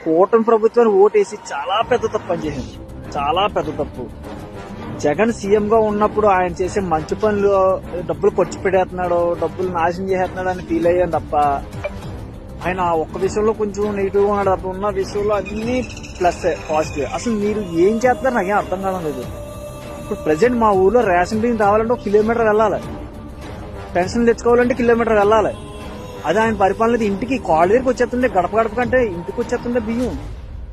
కూటమి ప్రభుత్వాన్ని ఓటేసి చాలా పెద్ద తప్పు అని చేసింది. చాలా పెద్ద తప్పు. జగన్ సీఎం గా ఉన్నప్పుడు ఆయన చేసే మంచి పనులు, డబ్బులు ఖర్చు పెడేస్తున్నాడు, డబ్బులు నాశనం చేసేస్తున్నాడు అని ఫీల్ అయ్యాను తప్ప ఆయన ఒక్క విషయంలో కొంచెం నెగిటివ్ గా ఉన్నాడు తప్ప ఉన్న విషయంలో అన్ని ప్లస్ పాజిటివ్. అసలు మీరు ఏం చేస్తారు నాకేం అర్థం కావడం లేదు. ఇప్పుడు ప్రజెంట్ మా ఊర్లో రేషన్ బియ్యం రావాలంటే 1 కిలోమీటర్ వెళ్ళాలి, పెన్షన్ తెచ్చుకోవాలంటే కిలోమీటర్ వెళ్ళాలి. అదే ఆయన పరిపాలన ఇంటికి కాళ్ళ దగ్గరికి వచ్చేస్తుండే, గడప గడప కంటే ఇంటికి వచ్చేస్తుండే బియ్యం,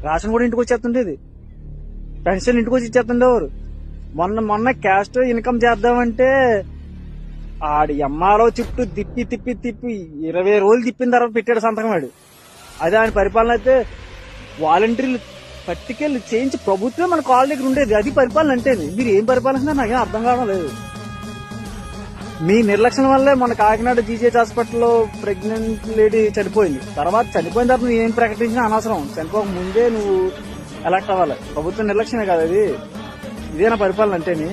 రేషన్ కూడా ఇంటికి వచ్చేస్తుండేది, పెన్షన్ ఇంటికి వచ్చి ఇచ్చేస్తుండేవారు. మొన్న క్యాస్ట్ ఇన్కమ్ చేద్దామంటే ఆడి ఎమ్మాలో చుట్టూ తిప్పి 20 రోజులు తిప్పిన తర్వాత పెట్టాడు సంతకం వాడు. అదే ఆయన పరిపాలన అయితే వాలంటీర్లు పట్టుకెళ్ళి చేయించి ప్రభుత్వం మన కాళ్ళ దగ్గర ఉండేది. అది పరిపాలన అంటే. మీరు ఏం పరిపాలన నాకేం అర్థం కావడం లేదు. మీ నిర్లక్ష్యం వల్లే మన కాకినాడ జీజీహెచ్ హాస్పిటల్లో ప్రెగ్నెంట్ లేడీ చనిపోయింది. చనిపోయిన తర్వాత నువ్వు ఏం ప్రకటించినా అనవసరం. చనిపోక ముందే నువ్వు ఎలక్ట్ అవ్వాలి. ప్రభుత్వం నిర్లక్ష్యమే కదా ఇది. ఇదేనా పరిపాలన అంటేని?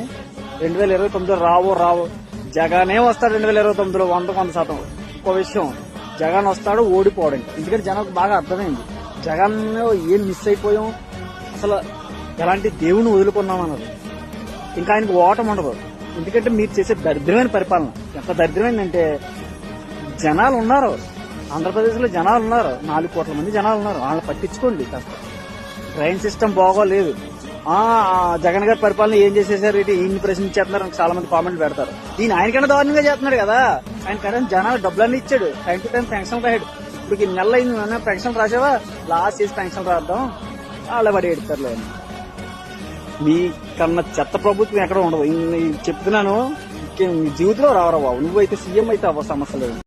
2029 రావో జగనే వస్తాడు 2029లో 100%. ఇంకో విషయం, జగన్ వస్తాడు, ఓడిపోవడం. ఎందుకంటే జనానికి బాగా అర్థమైంది జగన్ ఏం మిస్ అయిపోయాం, అసలు ఎలాంటి దేవుని వదులుకున్నాం అన్నది. ఇంకా ఆయనకు ఓటం ఉండదు. ఎందుకంటే మీరు చేసే దరిద్రమైన పరిపాలన ఎంత దరిద్రమైందంటే, జనాలు ఉన్నారు, ఆంధ్రప్రదేశ్ లో జనాలు ఉన్నారు, 4 కోట్ల మంది జనాలు ఉన్నారు, వాళ్ళని పట్టించుకోండి కాస్త. ట్రైన్ సిస్టమ్ బాగోలేదు. జగన్ గారి పరిపాలన ఏం చేసేసారు, ఈయన్ని ప్రశ్నించేస్తున్నారు చాలా మంది కామెంట్ పెడతారు. దీని ఆయనకన్నా దారుణంగా చేస్తున్నాడు కదా. ఆయన కరెంట్ జనాలు డబ్బులన్నీ ఇచ్చాడు, టైం టు టైం పెన్షన్ రాయాడు. ఇప్పుడు నెల అయింది పెన్షన్ రాసావా, లాస్ట్ చేసి పెన్షన్ రాద్దాం, వాళ్ళ పడి ఎడతారులే. మీ కన్నా చెత్త ప్రభుత్వం ఎక్కడ ఉండదు చెప్తున్నాను. జీవితంలో రావరా బాబు, నువ్వైతే సీఎం అయితే అవ్వ సమస్య లేదు.